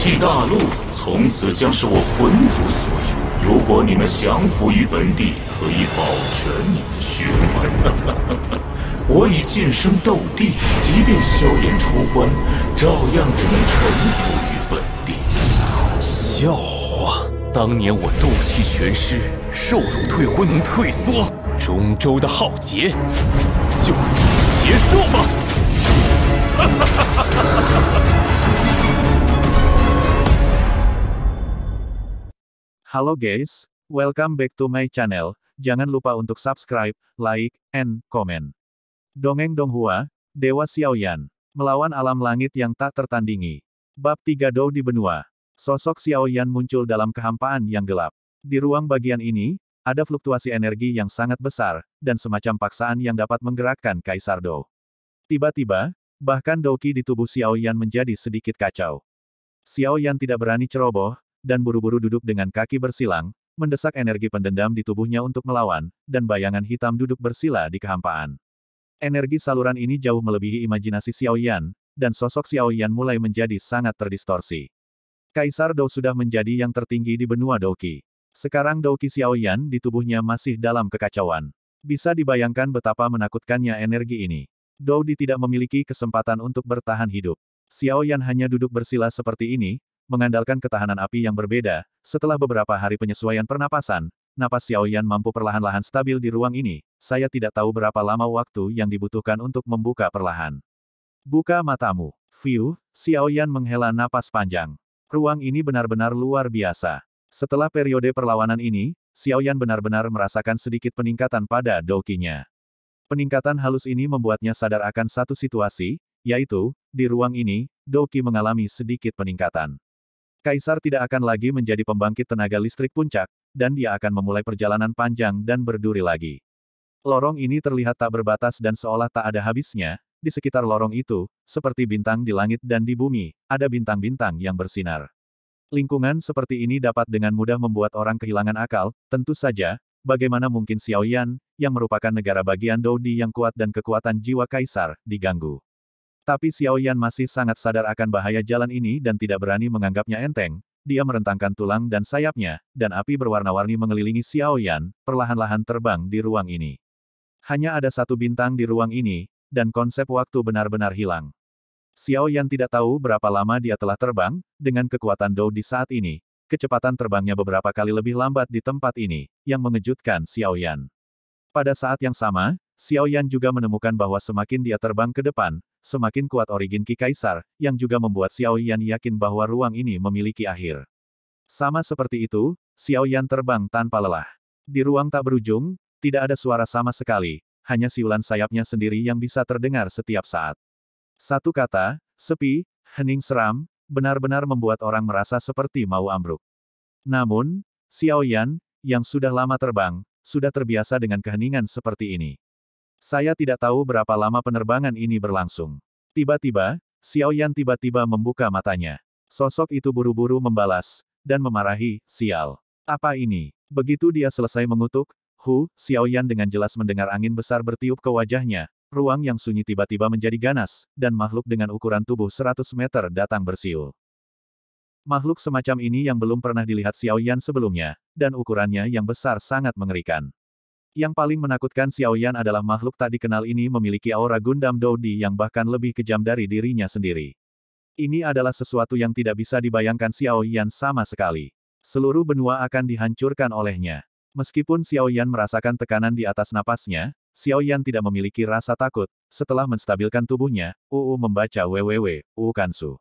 气大陆从此将是我魂族所有。如果你们降服于本地，可以保全你们血脉。我已晋升斗帝，即便萧炎出关，照样只能臣服于本地。笑话！当年我斗气全失，受辱退婚能退缩，中州的浩劫就此结束吧。Halo guys, welcome back to my channel. Jangan lupa untuk subscribe, like, and comment. Dongeng Donghua, Dewa Xiaoyan, melawan alam langit yang tak tertandingi. Bab 3 Dou di Benua. Sosok Xiaoyan muncul dalam kehampaan yang gelap. Di ruang bagian ini, ada fluktuasi energi yang sangat besar, dan semacam paksaan yang dapat menggerakkan Kaisar Dou. Tiba-tiba, bahkan Douqi di tubuh Xiaoyan menjadi sedikit kacau. Xiaoyan tidak berani ceroboh, dan buru-buru duduk dengan kaki bersilang, mendesak energi pendendam di tubuhnya untuk melawan, dan bayangan hitam duduk bersila di kehampaan. Energi saluran ini jauh melebihi imajinasi Xiaoyan, dan sosok Xiaoyan mulai menjadi sangat terdistorsi. Kaisar Dou sudah menjadi yang tertinggi di benua Douqi. Sekarang Douqi Xiaoyan di tubuhnya masih dalam kekacauan. Bisa dibayangkan betapa menakutkannya energi ini. Dou Di tidak memiliki kesempatan untuk bertahan hidup. Xiaoyan hanya duduk bersila seperti ini, mengandalkan ketahanan api yang berbeda. Setelah beberapa hari penyesuaian pernapasan, napas Xiaoyan mampu perlahan-lahan stabil di ruang ini. Saya tidak tahu berapa lama waktu yang dibutuhkan untuk membuka perlahan. Buka matamu. Fiu, Xiaoyan menghela napas panjang. Ruang ini benar-benar luar biasa. Setelah periode perlawanan ini, Xiaoyan benar-benar merasakan sedikit peningkatan pada Douqi-nya. Peningkatan halus ini membuatnya sadar akan satu situasi, yaitu, di ruang ini, Douqi mengalami sedikit peningkatan. Kaisar tidak akan lagi menjadi pembangkit tenaga listrik puncak, dan dia akan memulai perjalanan panjang dan berduri lagi. Lorong ini terlihat tak berbatas dan seolah tak ada habisnya. Di sekitar lorong itu, seperti bintang di langit dan di bumi, ada bintang-bintang yang bersinar. Lingkungan seperti ini dapat dengan mudah membuat orang kehilangan akal. Tentu saja, bagaimana mungkin Xiaoyan, yang merupakan negara bagian Dou Di yang kuat dan kekuatan jiwa kaisar, diganggu. Tapi Xiaoyan masih sangat sadar akan bahaya jalan ini dan tidak berani menganggapnya enteng. Dia merentangkan tulang dan sayapnya, dan api berwarna-warni mengelilingi Xiaoyan, perlahan-lahan terbang di ruang ini. Hanya ada satu bintang di ruang ini, dan konsep waktu benar-benar hilang. Xiaoyan tidak tahu berapa lama dia telah terbang, dengan kekuatan Dou Di saat ini. Kecepatan terbangnya beberapa kali lebih lambat di tempat ini, yang mengejutkan Xiaoyan. Pada saat yang sama, Xiaoyan juga menemukan bahwa semakin dia terbang ke depan, semakin kuat origin Ki Kaisar, yang juga membuat Xiaoyan yakin bahwa ruang ini memiliki akhir. Sama seperti itu, Xiaoyan terbang tanpa lelah. Di ruang tak berujung, tidak ada suara sama sekali, hanya siulan sayapnya sendiri yang bisa terdengar setiap saat. Satu kata, sepi, hening seram, benar-benar membuat orang merasa seperti mau ambruk. Namun, Xiaoyan, yang sudah lama terbang, sudah terbiasa dengan keheningan seperti ini. Saya tidak tahu berapa lama penerbangan ini berlangsung. Tiba-tiba, Xiaoyan tiba-tiba membuka matanya. Sosok itu buru-buru membalas, dan memarahi, sial. Apa ini? Begitu dia selesai mengutuk, Xiaoyan dengan jelas mendengar angin besar bertiup ke wajahnya. Ruang yang sunyi tiba-tiba menjadi ganas, dan makhluk dengan ukuran tubuh 100 meter datang bersiul. Makhluk semacam ini yang belum pernah dilihat Xiaoyan sebelumnya, dan ukurannya yang besar sangat mengerikan. Yang paling menakutkan Xiaoyan adalah makhluk tak dikenal ini memiliki aura Gundam Dou Di yang bahkan lebih kejam dari dirinya sendiri. Ini adalah sesuatu yang tidak bisa dibayangkan Xiaoyan sama sekali. Seluruh benua akan dihancurkan olehnya. Meskipun Xiaoyan merasakan tekanan di atas napasnya, Xiaoyan tidak memiliki rasa takut. Setelah menstabilkan tubuhnya, membaca www, Kansu.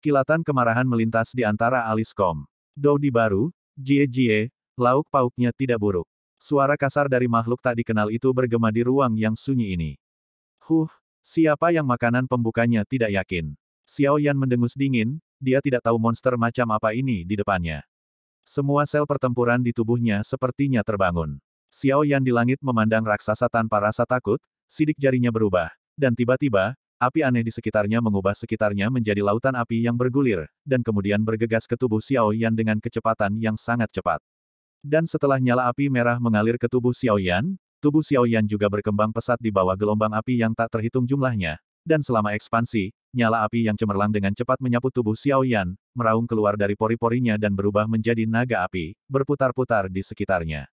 Kilatan kemarahan melintas di antara alis Kom. Dou Di baru, Jie, lauk pauknya tidak buruk. Suara kasar dari makhluk tak dikenal itu bergema di ruang yang sunyi ini. Siapa yang makanan pembukanya tidak yakin. Xiaoyan mendengus dingin, dia tidak tahu monster macam apa ini di depannya. Semua sel pertempuran di tubuhnya sepertinya terbangun. Xiaoyan di langit memandang raksasa tanpa rasa takut, sidik jarinya berubah, dan tiba-tiba, api aneh di sekitarnya mengubah sekitarnya menjadi lautan api yang bergulir, dan kemudian bergegas ke tubuh Xiaoyan dengan kecepatan yang sangat cepat. Dan setelah nyala api merah mengalir ke tubuh Xiaoyan juga berkembang pesat di bawah gelombang api yang tak terhitung jumlahnya, dan selama ekspansi, nyala api yang cemerlang dengan cepat menyapu tubuh Xiao Yan, meraung keluar dari pori-porinya dan berubah menjadi naga api, berputar-putar di sekitarnya.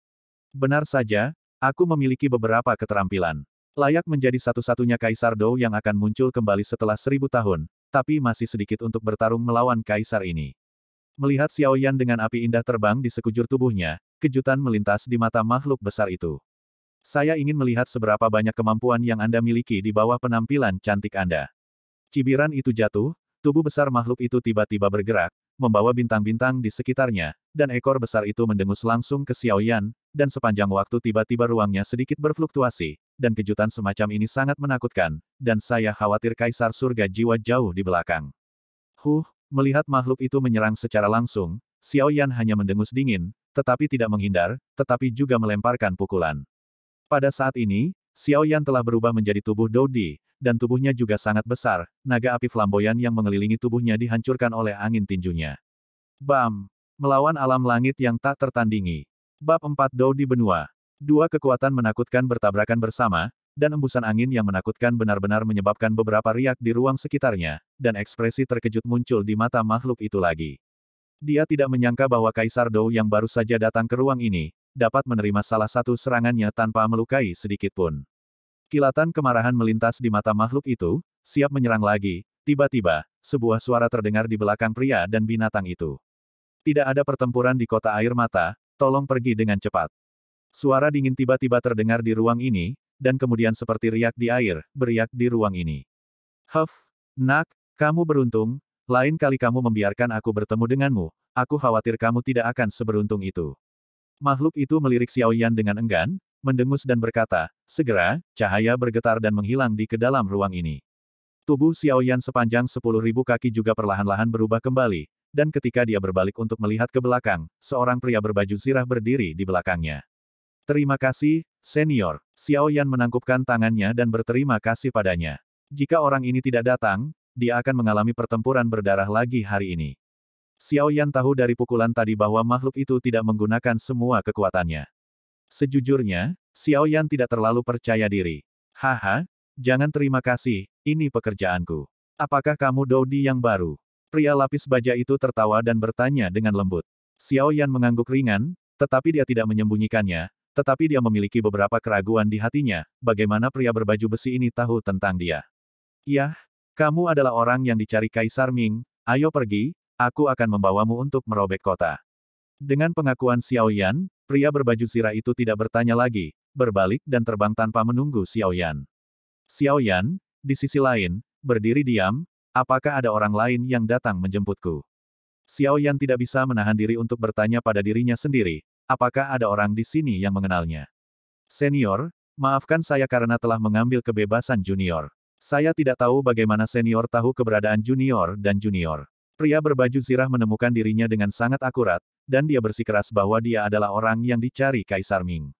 Benar saja, aku memiliki beberapa keterampilan. Layak menjadi satu-satunya Kaisar Dou yang akan muncul kembali setelah 1000 tahun, tapi masih sedikit untuk bertarung melawan Kaisar ini. Melihat Xiao Yan dengan api indah terbang di sekujur tubuhnya, kejutan melintas di mata makhluk besar itu. Saya ingin melihat seberapa banyak kemampuan yang Anda miliki di bawah penampilan cantik Anda. Cibiran itu jatuh, tubuh besar makhluk itu tiba-tiba bergerak, membawa bintang-bintang di sekitarnya, dan ekor besar itu mendengus langsung ke Xiao Yan, dan sepanjang waktu tiba-tiba ruangnya sedikit berfluktuasi, dan kejutan semacam ini sangat menakutkan, dan saya khawatir Kaisar Surga Jiwa jauh di belakang. Melihat makhluk itu menyerang secara langsung, Xiao Yan hanya mendengus dingin, tetapi tidak menghindar, tetapi juga melemparkan pukulan. Pada saat ini, Xiao Yan telah berubah menjadi tubuh Doudi, dan tubuhnya juga sangat besar, naga api flamboyan yang mengelilingi tubuhnya dihancurkan oleh angin tinjunya. Bam! Melawan alam langit yang tak tertandingi. Bab 4 Doudi Benua. Dua kekuatan menakutkan bertabrakan bersama, dan embusan angin yang menakutkan benar-benar menyebabkan beberapa riak di ruang sekitarnya, dan ekspresi terkejut muncul di mata makhluk itu lagi. Dia tidak menyangka bahwa Kaisar Dou yang baru saja datang ke ruang ini, dapat menerima salah satu serangannya tanpa melukai sedikit pun. Kilatan kemarahan melintas di mata makhluk itu, siap menyerang lagi. Tiba-tiba, sebuah suara terdengar di belakang pria dan binatang itu. Tidak ada pertempuran di kota air mata, tolong pergi dengan cepat. Suara dingin tiba-tiba terdengar di ruang ini, dan kemudian seperti riak di air, beriak di ruang ini. Nak, kamu beruntung, lain kali kamu membiarkan aku bertemu denganmu, aku khawatir kamu tidak akan seberuntung itu. Makhluk itu melirik Xiao Yan dengan enggan, mendengus dan berkata, segera, cahaya bergetar dan menghilang di kedalam ruang ini. Tubuh Xiao Yan sepanjang 10.000 kaki juga perlahan-lahan berubah kembali, dan ketika dia berbalik untuk melihat ke belakang, seorang pria berbaju zirah berdiri di belakangnya. Terima kasih, senior. Xiao Yan menangkupkan tangannya dan berterima kasih padanya. Jika orang ini tidak datang, dia akan mengalami pertempuran berdarah lagi hari ini. Xiao Yan tahu dari pukulan tadi bahwa makhluk itu tidak menggunakan semua kekuatannya. Sejujurnya, Xiao Yan tidak terlalu percaya diri. Haha, jangan terima kasih, ini pekerjaanku. Apakah kamu Doudi yang baru? Pria lapis baja itu tertawa dan bertanya dengan lembut. Xiao Yan mengangguk ringan, tetapi dia tidak menyembunyikannya, tetapi dia memiliki beberapa keraguan di hatinya, bagaimana pria berbaju besi ini tahu tentang dia. Yah, kamu adalah orang yang dicari Kaisar Ming, ayo pergi, aku akan membawamu untuk merobek kota. Dengan pengakuan Xiao Yan, pria berbaju zirah itu tidak bertanya lagi, berbalik dan terbang tanpa menunggu Xiao Yan. Xiao Yan, di sisi lain, berdiri diam, apakah ada orang lain yang datang menjemputku? Xiao Yan tidak bisa menahan diri untuk bertanya pada dirinya sendiri, apakah ada orang di sini yang mengenalnya? Senior, maafkan saya karena telah mengambil kebebasan junior. Saya tidak tahu bagaimana senior tahu keberadaan junior dan junior. Pria berbaju zirah menemukan dirinya dengan sangat akurat, dan dia bersikeras bahwa dia adalah orang yang dicari Kaisar Ming.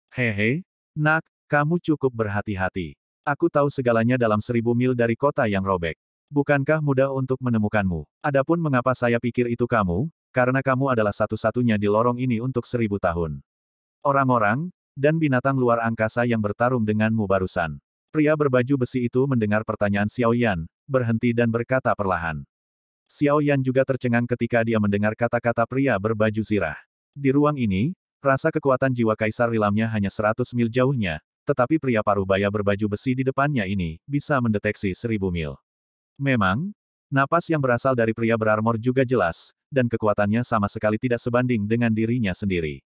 Hehe, nak, kamu cukup berhati-hati. Aku tahu segalanya dalam 1000 mil dari kota yang robek. Bukankah mudah untuk menemukanmu? Adapun mengapa saya pikir itu kamu, karena kamu adalah satu-satunya di lorong ini untuk 1000 tahun. Orang-orang, dan binatang luar angkasa yang bertarung denganmu barusan. Pria berbaju besi itu mendengar pertanyaan Xiao Yan, berhenti dan berkata perlahan. Xiao Yan juga tercengang ketika dia mendengar kata-kata pria berbaju zirah. Di ruang ini, rasa kekuatan jiwa Kaisar Rilamnya hanya 100 mil jauhnya, tetapi pria paruh baya berbaju besi di depannya ini, bisa mendeteksi 1000 mil. Memang, napas yang berasal dari pria berarmor juga jelas, dan kekuatannya sama sekali tidak sebanding dengan dirinya sendiri.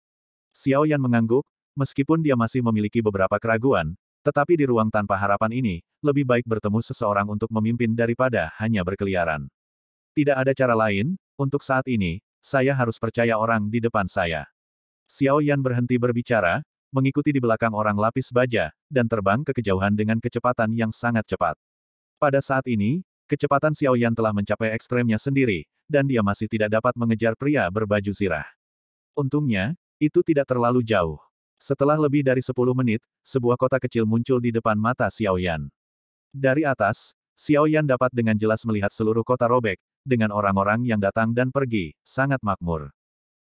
Xiao Yan mengangguk, meskipun dia masih memiliki beberapa keraguan, tetapi di ruang tanpa harapan ini, lebih baik bertemu seseorang untuk memimpin daripada hanya berkeliaran. Tidak ada cara lain, untuk saat ini, saya harus percaya orang di depan saya. Xiao Yan berhenti berbicara, mengikuti di belakang orang lapis baja, dan terbang ke kejauhan dengan kecepatan yang sangat cepat. Pada saat ini, kecepatan Xiao Yan telah mencapai ekstremnya sendiri, dan dia masih tidak dapat mengejar pria berbaju zirah. Untungnya, itu tidak terlalu jauh. Setelah lebih dari 10 menit, sebuah kota kecil muncul di depan mata Xiao Yan. Dari atas, Xiao Yan dapat dengan jelas melihat seluruh kota robek, dengan orang-orang yang datang dan pergi, sangat makmur.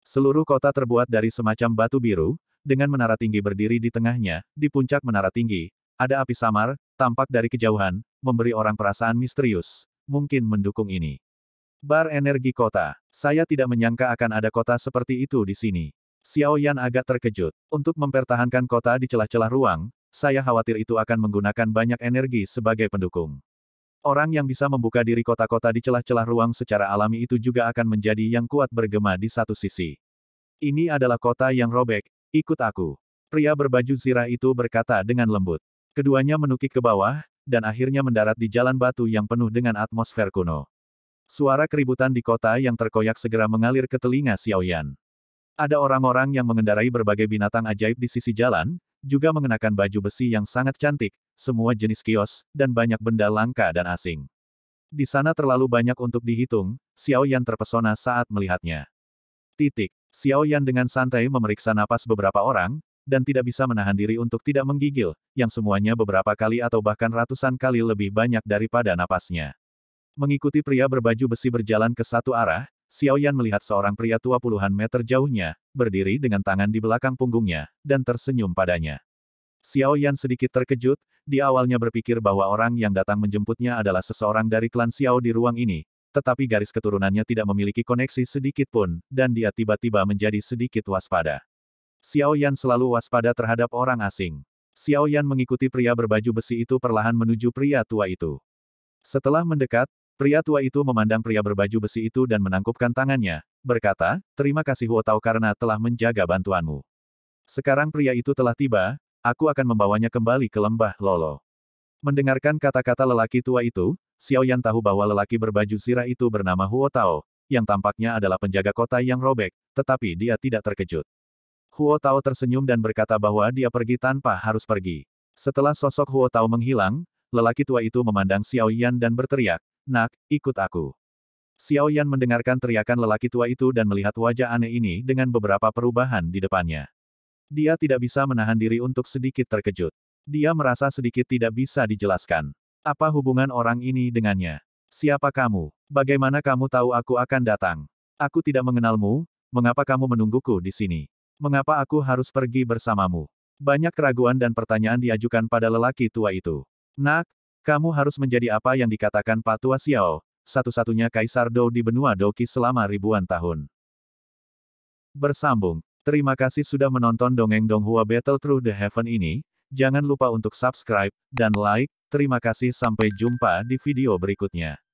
Seluruh kota terbuat dari semacam batu biru, dengan menara tinggi berdiri di tengahnya, di puncak menara tinggi, ada api samar, tampak dari kejauhan, memberi orang perasaan misterius, mungkin mendukung ini. Bar energi kota. Saya tidak menyangka akan ada kota seperti itu di sini. Xiao Yan agak terkejut. Untuk mempertahankan kota di celah-celah ruang, saya khawatir itu akan menggunakan banyak energi sebagai pendukung. Orang yang bisa membuka diri kota-kota di celah-celah ruang secara alami itu juga akan menjadi yang kuat bergema di satu sisi. Ini adalah kota yang robek, ikut aku. Pria berbaju zirah itu berkata dengan lembut. Keduanya menukik ke bawah, dan akhirnya mendarat di jalan batu yang penuh dengan atmosfer kuno. Suara keributan di kota yang terkoyak segera mengalir ke telinga Xiao Yan. Ada orang-orang yang mengendarai berbagai binatang ajaib di sisi jalan, juga mengenakan baju besi yang sangat cantik, semua jenis kios, dan banyak benda langka dan asing. Di sana terlalu banyak untuk dihitung, Xiao Yan terpesona saat melihatnya. Xiao Yan dengan santai memeriksa napas beberapa orang, dan tidak bisa menahan diri untuk tidak menggigil, yang semuanya beberapa kali atau bahkan ratusan kali lebih banyak daripada napasnya. Mengikuti pria berbaju besi berjalan ke satu arah, Xiao Yan melihat seorang pria tua puluhan meter jauhnya, berdiri dengan tangan di belakang punggungnya, dan tersenyum padanya. Xiao Yan sedikit terkejut, dia awalnya berpikir bahwa orang yang datang menjemputnya adalah seseorang dari klan Xiao di ruang ini, tetapi garis keturunannya tidak memiliki koneksi sedikit pun, dan dia tiba-tiba menjadi sedikit waspada. Xiao Yan selalu waspada terhadap orang asing. Xiao Yan mengikuti pria berbaju besi itu perlahan menuju pria tua itu. Setelah mendekat, pria tua itu memandang pria berbaju besi itu dan menangkupkan tangannya, berkata, "Terima kasih Huo Tao karena telah menjaga bantuanmu. Sekarang pria itu telah tiba, aku akan membawanya kembali ke lembah Lolo." Mendengarkan kata-kata lelaki tua itu, Xiao Yan tahu bahwa lelaki berbaju zirah itu bernama Huo Tao, yang tampaknya adalah penjaga kota yang robek, tetapi dia tidak terkejut. Huo Tao tersenyum dan berkata bahwa dia pergi tanpa harus pergi. Setelah sosok Huo Tao menghilang, lelaki tua itu memandang Xiao Yan dan berteriak, "Nak, ikut aku." Xiao Yan mendengarkan teriakan lelaki tua itu dan melihat wajah aneh ini dengan beberapa perubahan di depannya. Dia tidak bisa menahan diri untuk sedikit terkejut. Dia merasa sedikit tidak bisa dijelaskan. Apa hubungan orang ini dengannya? Siapa kamu? Bagaimana kamu tahu aku akan datang? Aku tidak mengenalmu, mengapa kamu menungguku di sini? Mengapa aku harus pergi bersamamu? Banyak keraguan dan pertanyaan diajukan pada lelaki tua itu. Nak, kamu harus menjadi apa yang dikatakan Pak Tua Xiao, satu-satunya Kaisar Dou di benua Douqi selama ribuan tahun. Bersambung. Terima kasih sudah menonton dongeng Donghua Battle Through the Heaven ini. Jangan lupa untuk subscribe dan like. Terima kasih, sampai jumpa di video berikutnya.